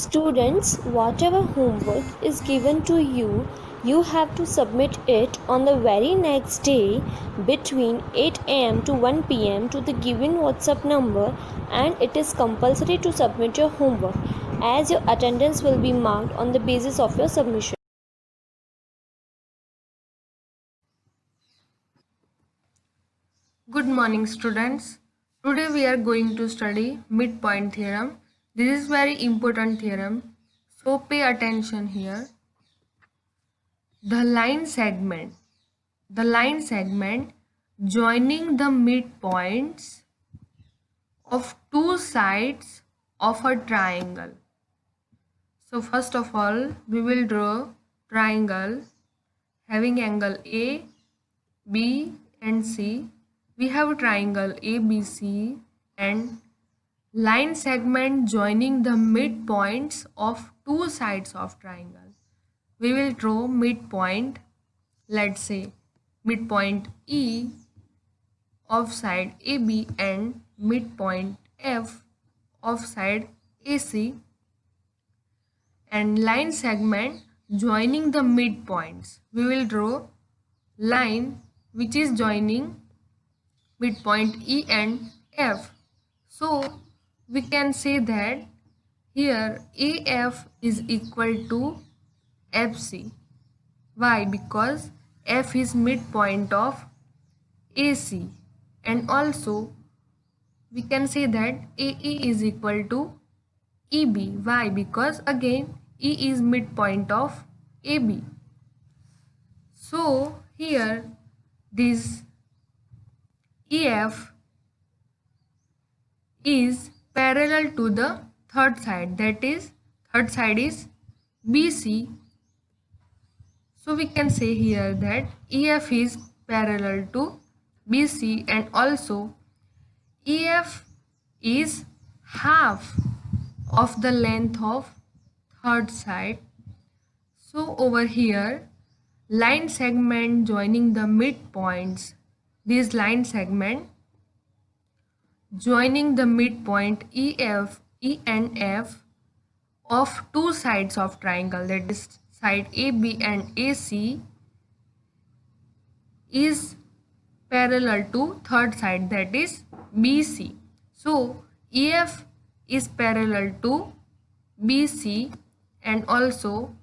Students, whatever homework is given to you, you have to submit it on the very next day between 8 am to 1 pm to the given WhatsApp number, and it is compulsory to submit your homework as your attendance will be marked on the basis of your submission. Good morning, students. Today we are going to study midpoint theorem. This is very important theorem, so pay attention here. The line segment. The line segment joining the midpoints of two sides of a triangle. So first of all, we will draw triangle having angle A, B and C. We have a triangle ABC and line segment joining the midpoints of two sides of triangle. We will draw midpoint, let's say midpoint E of side AB and midpoint F of side AC, and line segment joining the midpoints. We will draw line which is joining midpoint E and F. So we can say that here AF is equal to FC. Why? Because F is midpoint of AC, and also we can say that AE is equal to EB. Why? Because again E is midpoint of AB. So here this EF is parallel to the third side, that is third side is BC. So we can say here that EF is parallel to BC, and also EF is half of the length of third side. So over here line segment joining the midpoints, this line segment joining the midpoint EF, E and F of two sides of triangle, that is side AB and AC, is parallel to third side, that is BC. So EF is parallel to BC, and also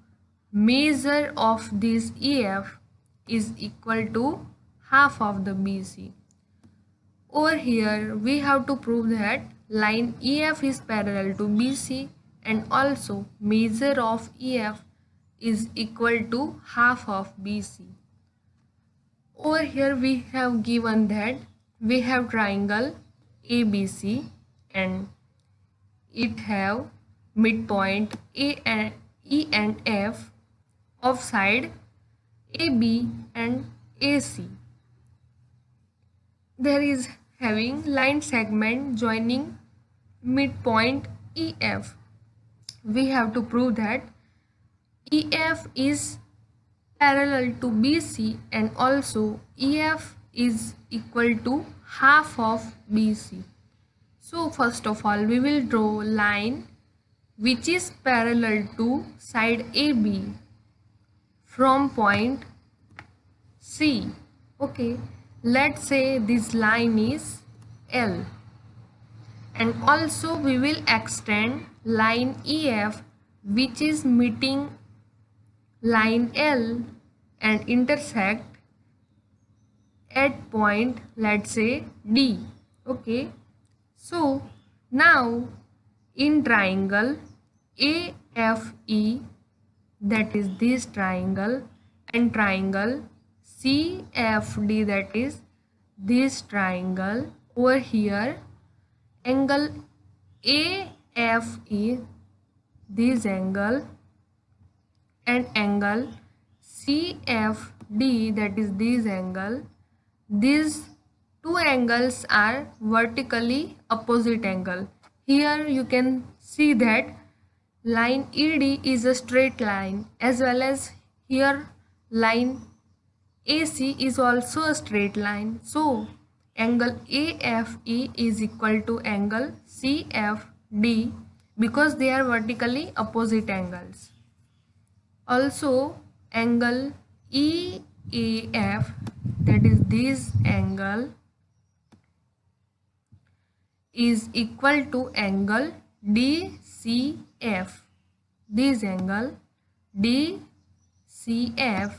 measure of this EF is equal to half of the BC. Over here we have to prove that line EF is parallel to BC, and also measure of EF is equal to half of BC. Over here we have given that we have triangle ABC and it have midpoint A and E and F of side AB and AC. There is having line segment joining midpoint EF. We have to prove that EF is parallel to BC, and also EF is equal to half of BC. So first of all we will draw line which is parallel to side AB from point C. Okay, let's say this line is L, and also we will extend line EF which is meeting line L and intersect at point, let's say D. Okay, so now in triangle AFE, that is this triangle, and triangle CFD, that is this triangle, over here angle AFE, this angle, and angle CFD, that is this angle, these two angles are vertically opposite angle. Here you can see that line ED is a straight line, as well as here line AC is also a straight line. So angle AFE is equal to angle CFD. because they are vertically opposite angles. Also, angle EAF, that is this angle, is equal to angle DCF. This angle DCF,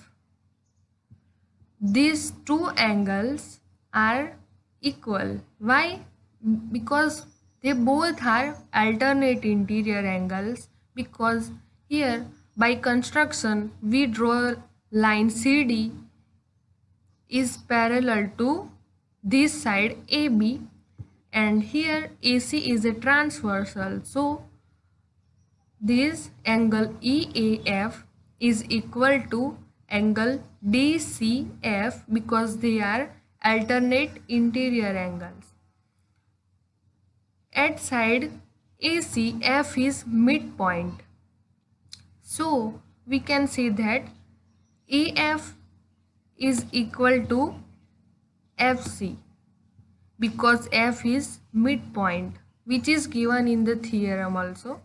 these two angles are equal. Why? Because they both are alternate interior angles, because here by construction we draw line CD is parallel to this side AB, and here AC is a transversal, so this angle EAF is equal to angle DCF because they are alternate interior angles. At side AC, F is midpoint. So we can say that AF is equal to FC because F is midpoint, which is given in the theorem also.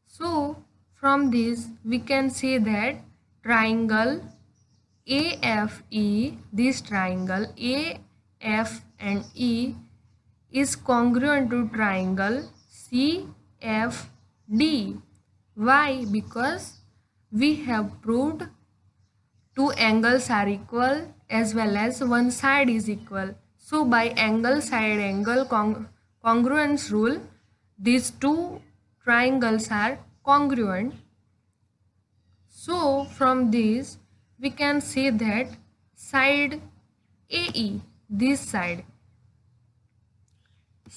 So from this we can say that triangle AFE, this triangle AF and E is congruent to triangle CFD. Why? Because we have proved two angles are equal as well as one side is equal. So by angle side angle congruence rule, these two triangles are congruent. So from this we can say that side AE, this side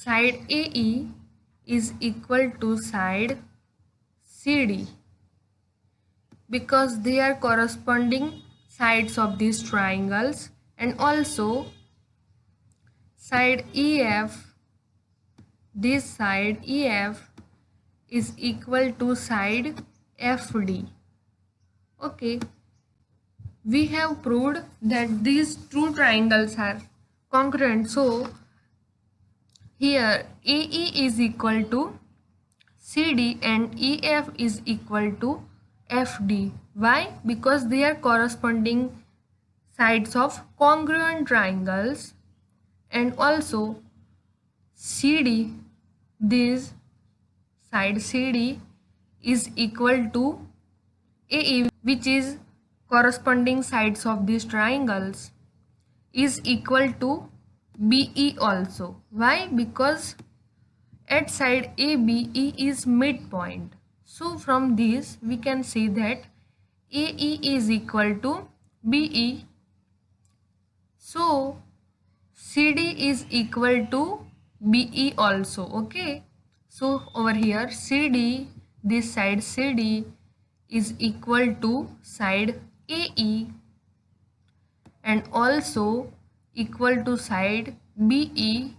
AE is equal to side CD because they are corresponding sides of these triangles, and also side EF, this side EF is equal to side FD. Okay, we have proved that these two triangles are congruent. So here AE is equal to CD and EF is equal to FD. Why? Because they are corresponding sides of congruent triangles, and also CD, this side CD is equal to AE, which is corresponding sides of these triangles, is equal to BE also. Why? Because at side ABE is midpoint. So from this we can say that AE is equal to BE. So CD is equal to BE also. Okay. So over here CD, this side CD is equal to side AE and also equal to side BE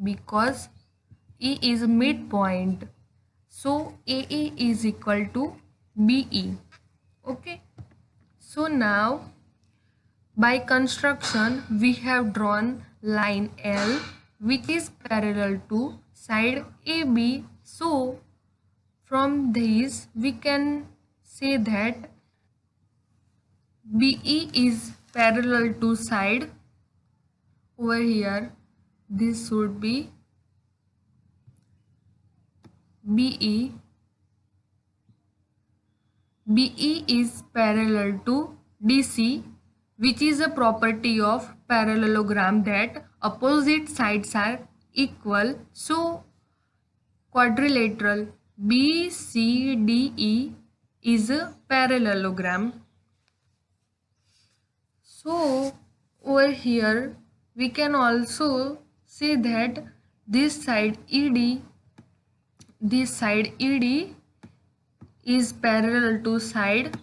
because E is midpoint. So AE is equal to BE. Okay. So now by construction we have drawn line L which is parallel to side AB. So from this we can say that BE is parallel to side, over here this should be BE. BE is parallel to DC, which is a property of parallelogram that opposite sides are equal. So quadrilateral BCDE is a parallelogram. So over here we can also say that this side ED is parallel to side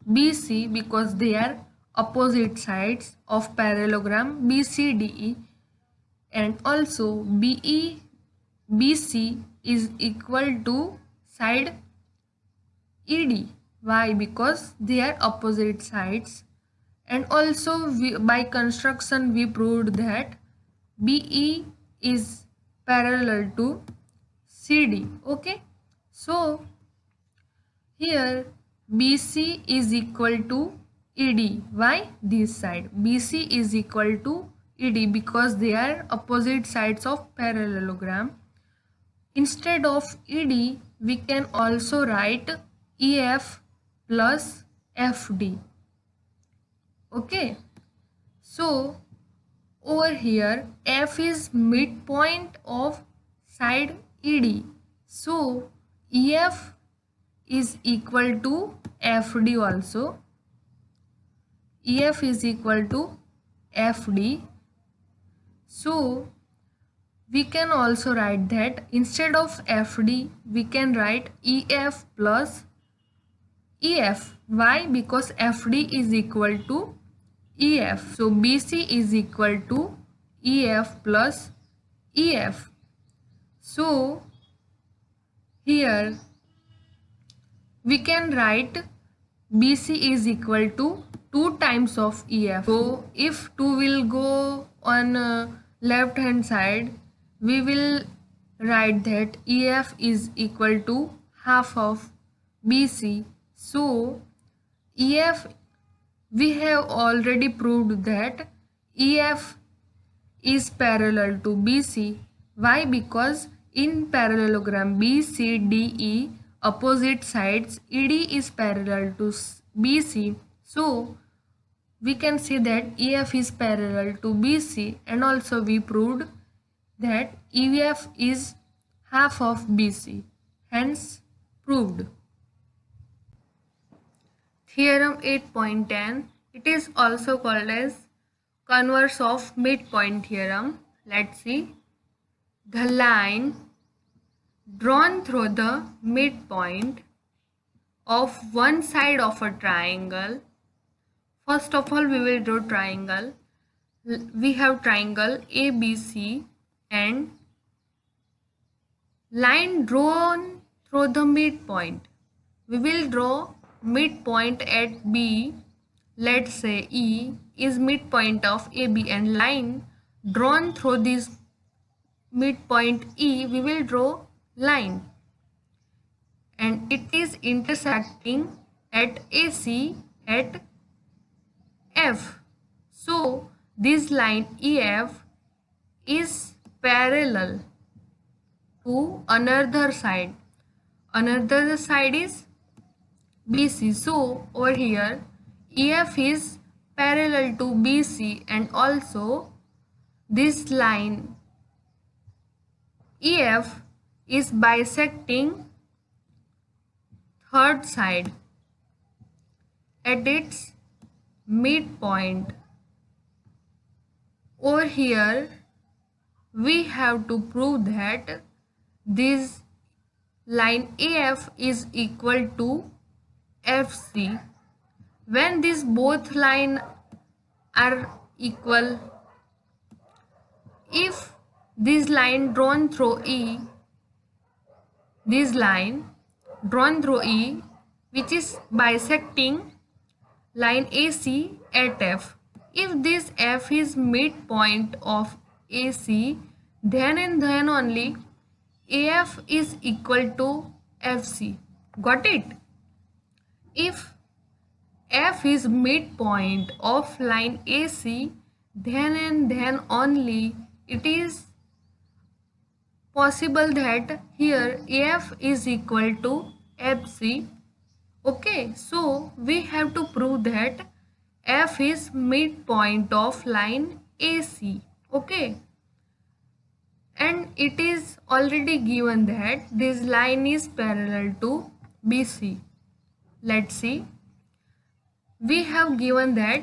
BC because they are opposite sides of parallelogram BCDE, and also BC is equal to side ED. Why? Because they are opposite sides. And also by construction we proved that BE is parallel to CD. Okay, so here BC is equal to ED. Why? This side BC is equal to ED because they are opposite sides of parallelogram. Instead of ED, we can also write EF plus FD. Okay, so over here F is midpoint of side ED. So EF is equal to FD also. EF is equal to FD. So we can also write that instead of FD we can write EF plus EF. Why? Because FD is equal to EF. So BC is equal to EF plus EF. So here we can write BC is equal to 2 times of EF. So if 2 will go on left hand side, we will write that EF is equal to half of BC. So EF, we have already proved that EF is parallel to BC. Why? Because in parallelogram BCDE opposite sides, ED is parallel to BC. So we can say that EF is parallel to BC, and also we proved that EF is half of BC. Hence proved. Theorem 8.10. It is also called as converse of midpoint theorem. Let's see. The line drawn through the midpoint of one side of a triangle. First of all, we will draw triangle. We have triangle ABC and line drawn through the midpoint. We will draw midpoint at B. Let's say E is midpoint of AB, and line drawn through this midpoint E, we will draw line, and it is intersecting at AC at F. So this line EF is parallel to another side. Another side is BC. So over here EF is parallel to BC, and also this line EF is bisecting third side at its midpoint. Over here we have to prove that this line AF is equal to FC. When these both lines are equal, if this line drawn through E, this line drawn through E, which is bisecting line AC at F, if this F is midpoint of AC, then and then only AF is equal to FC. Got it? If F is midpoint of line AC, then and then only it is possible that here AF is equal to FC. Okay, so we have to prove that F is midpoint of line AC. Okay, and it is already given that this line is parallel to BC. Let's see. We have given that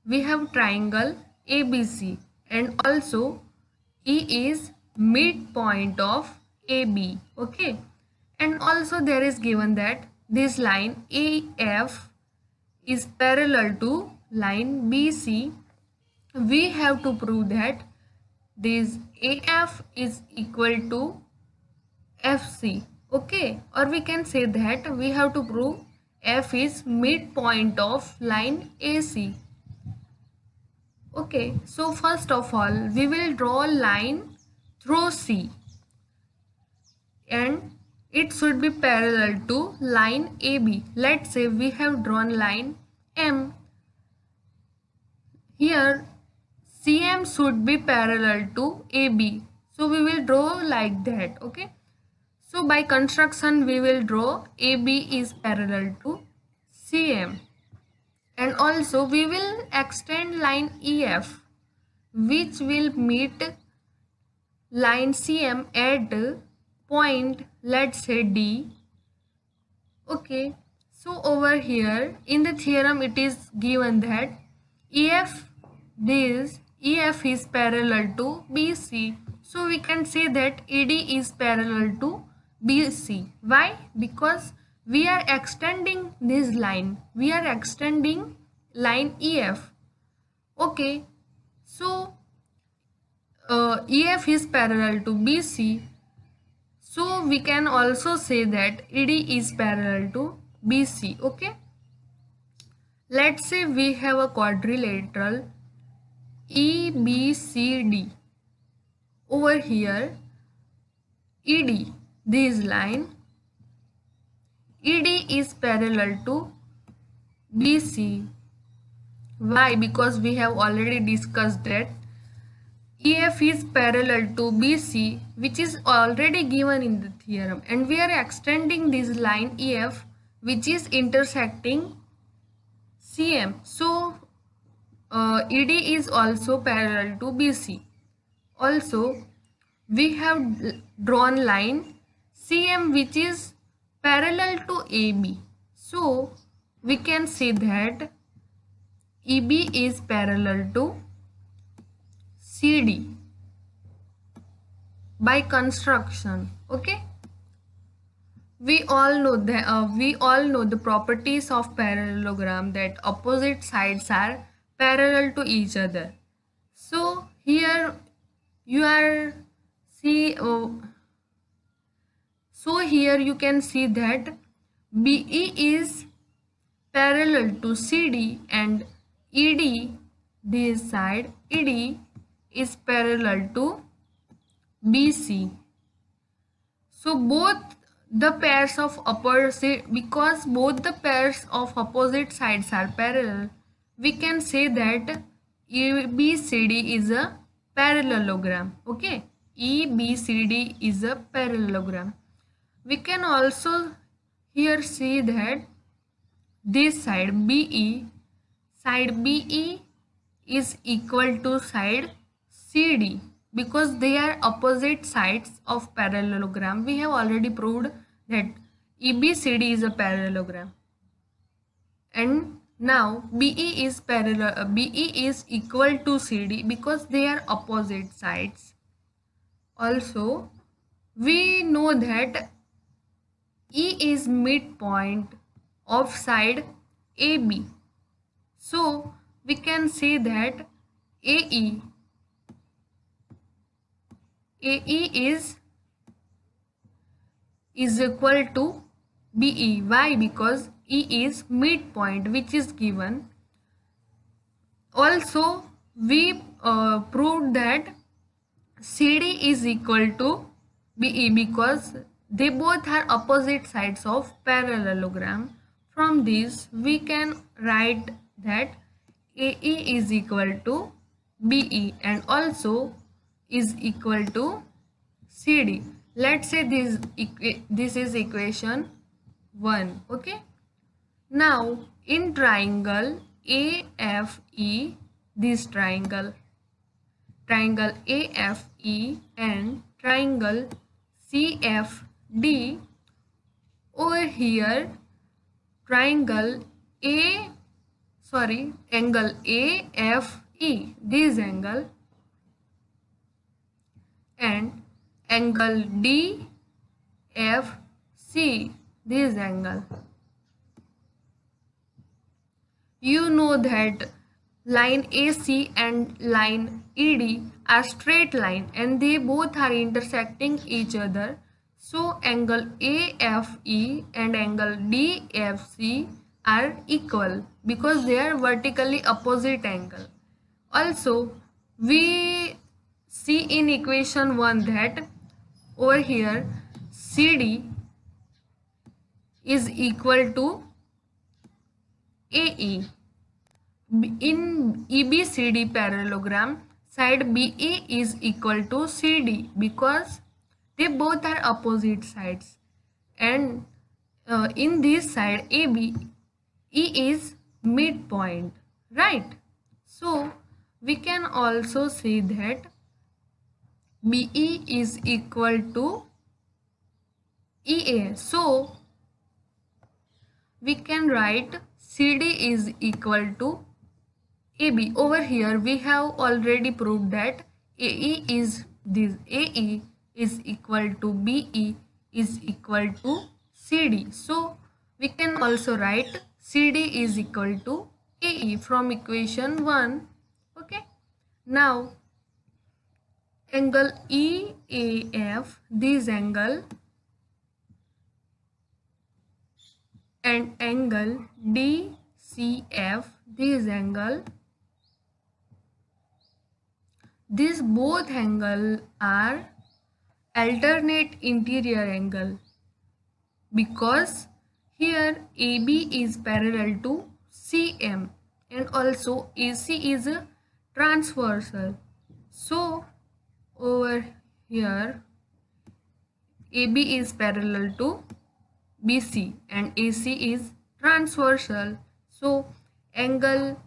we have triangle ABC, and also E is midpoint of AB. Okay, and also there is given that this line AF is parallel to line BC. We have to prove that this AF is equal to FC. Okay, or we can say that we have to prove F is midpoint of line AC. Okay, so first of all we will draw a line through C. and it should be parallel to line AB. Let's say we have drawn line M. Here CM should be parallel to AB. So we will draw like that. Okay. So by construction we will draw AB is parallel to CM. And also we will extend line EF, which will meet line CM at point, let's say D. Okay, so over here in the theorem it is given that EF is parallel to BC. So we can say that ED is parallel to BC. Why? Because we are extending this line. We are extending line EF. Okay, so EF is parallel to BC. So we can also say that ED is parallel to BC. Okay. Let's say we have a quadrilateral EBCD. Over here, ED, this line, ED is parallel to BC. Why? Because we have already discussed that EF is parallel to BC, which is already given in the theorem, and we are extending this line EF, which is intersecting CM. So ED is also parallel to BC. Also, we have drawn line CM, which is parallel to AB. So we can say that EB is parallel to CD by construction. Okay, we all know the properties of parallelogram, that opposite sides are parallel to each other. So here you are see so here you can see that BE is parallel to CD and ED, this side ED is parallel to BC. So both the pairs of opposite, because both the pairs of opposite sides are parallel, we can say that EBCD is a parallelogram. Okay, EBCD is a parallelogram. We can also here see that this side BE is equal to side CD, because they are opposite sides of parallelogram. We have already proved that EBCD is a parallelogram, and now BE is equal to CD because they are opposite sides. Also, we know that E is midpoint of side AB. So we can say that AE is equal to BE. Why? Because E is midpoint, which is given. Also, we proved that CD is equal to BE because they both are opposite sides of parallelogram. From this, we can write that AE is equal to BE and also is equal to CD. Let's say this is equation 1. Okay. Now in triangle AFE, this triangle AFE and triangle CFD, over here angle AFE, this angle, and angle DFC, this angle. You know that line AC and line ED are straight line and they both are intersecting each other. So angle AFE and angle DFC are equal because they are vertically opposite angle. Also, we see in equation 1 that over here CD is equal to AE. In EBCD parallelogram, side BE is equal to CD because they both are opposite sides, and in this side AB, E is midpoint, right? So we can also say that BE is equal to EA. So we can write CD is equal to AB. Over here we have already proved that AE is this, AE is equal to BE is equal to CD. So we can also write CD is equal to AE from equation 1. Okay. Now angle EAF, this angle, and angle DCF, this angle, these both angles are alternate interior angle because here AB is parallel to CM and also AC is a transversal. So over here AB is parallel to BC and AC is transversal. So angle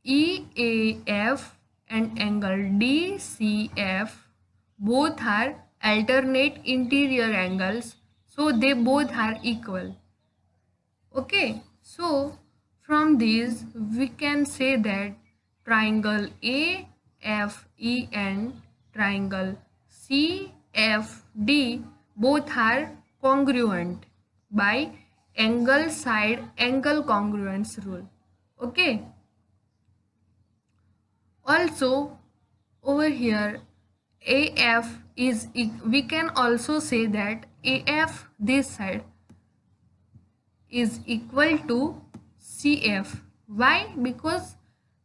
EAF and angle DCF both are alternate interior angles, so they both are equal. Okay, so from these we can say that triangle AFE and triangle CFD both are congruent by angle side angle congruence rule. Okay. Also over here AF is, we can also say that AF this side is equal to CF. Why? Because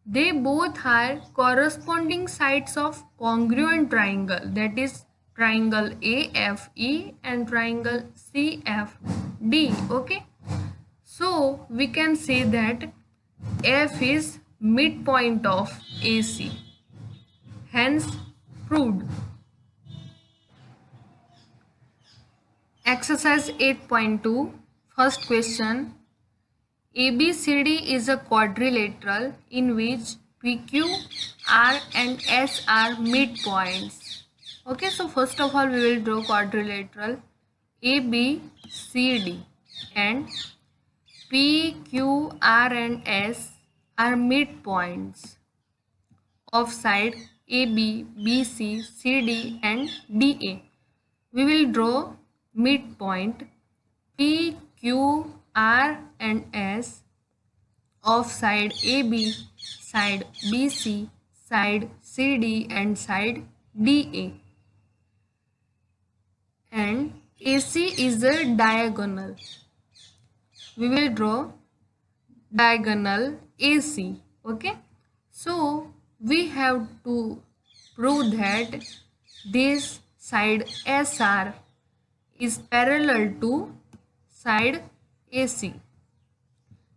they both are corresponding sides of congruent triangle, that is triangle AFE and triangle CFD. Okay, so we can say that F is midpoint of AC, hence proved. Exercise 8.2, first question. ABCD is a quadrilateral in which PQ, R and S are midpoints. Okay, so first of all we will draw quadrilateral ABCD and PQ, R and S are midpoints of side AB, BC, CD and DA. We will draw midpoint P, Q, R and S of side AB, side BC, side CD and side DA. And AC is a diagonal. We will draw diagonal AC. Okay. So we have to prove that this side SR is parallel to side AC.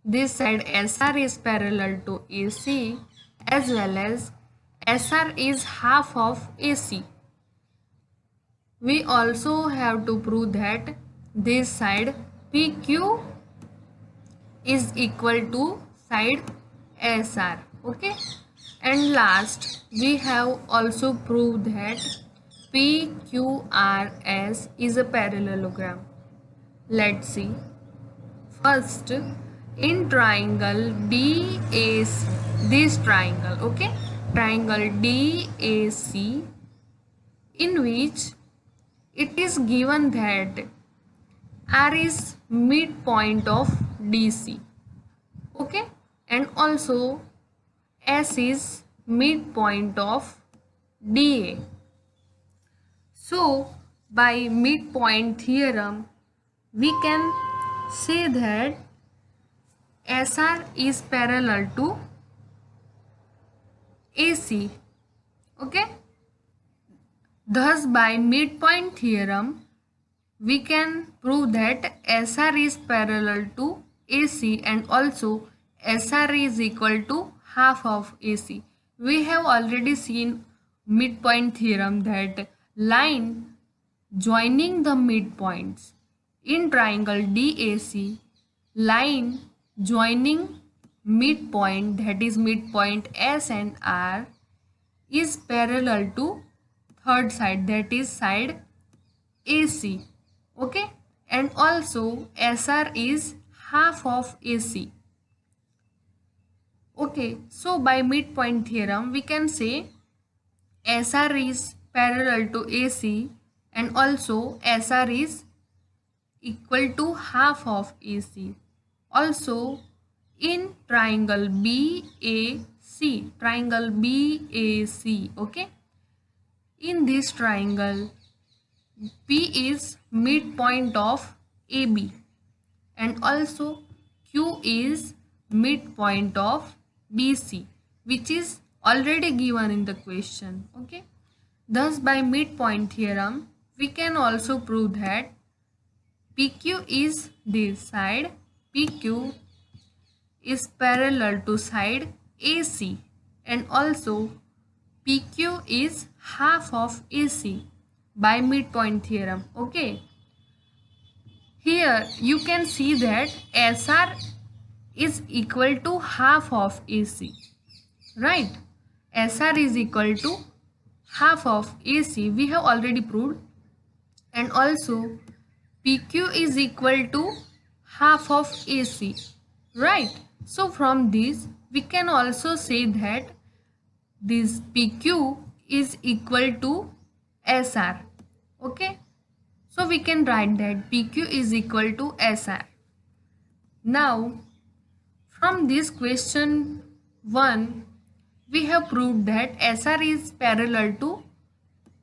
This side SR is parallel to AC as well as SR is half of AC. We also have to prove that this side PQ is equal to side SR. Okay, and last we have also proved that PQRS is a parallelogram. Let's see. First, in triangle DAC, this triangle, okay, triangle DAC, in which it is given that R is midpoint of DC, okay, and also S is midpoint of DA. So by midpoint theorem we can say that SR is parallel to AC. Okay. Thus by midpoint theorem we can prove that SR is parallel to AC and also SR is equal to half of AC. We have already seen midpoint theorem that line joining the midpoints in triangle DAC, line joining midpoint, that is midpoint S and R, is parallel to third side, that is side AC. Okay, and also SR is half of AC. Okay, so by midpoint theorem we can say SR is parallel to AC and also SR is equal to half of AC. Also in triangle BAC, okay, in this triangle P is midpoint of AB and also Q is midpoint of BC, which is already given in the question. Okay, thus by midpoint theorem we can also prove that PQ is this side, PQ is parallel to side AC and also PQ is half of AC by midpoint theorem. Okay, here you can see that SR is equal to half of AC, right? SR is equal to half of AC, we have already proved, and also PQ is equal to half of AC, right? So from this we can also say that this PQ is equal to SR. Okay, so we can write that PQ is equal to SR. Now from this question 1 we have proved that SR is parallel to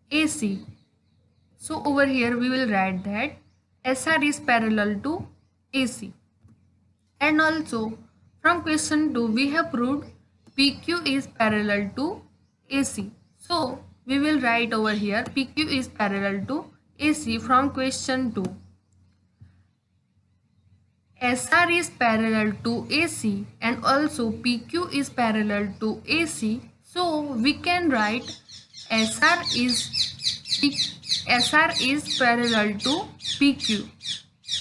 AC. So over here we will write that SR is parallel to AC. And also from question 2 we have proved PQ is parallel to AC. So we will write over here PQ is parallel to AC from question 2. SR is parallel to AC and also PQ is parallel to AC. So we can write SR is parallel to PQ.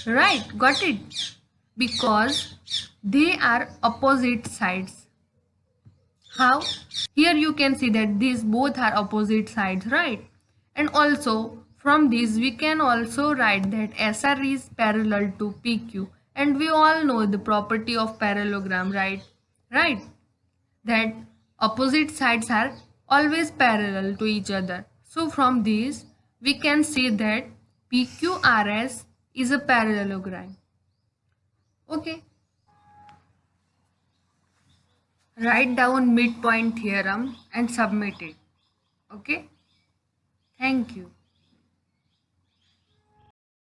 Right, got it? Because they are opposite sides. How? Here you can see that these both are opposite sides, right? And also from this we can also write that SR is parallel to PQ. And we all know the property of parallelogram, right? Right? That opposite sides are always parallel to each other. So from this we can say that PQRS is a parallelogram. Okay. Write down midpoint theorem and submit it. Okay. Thank you.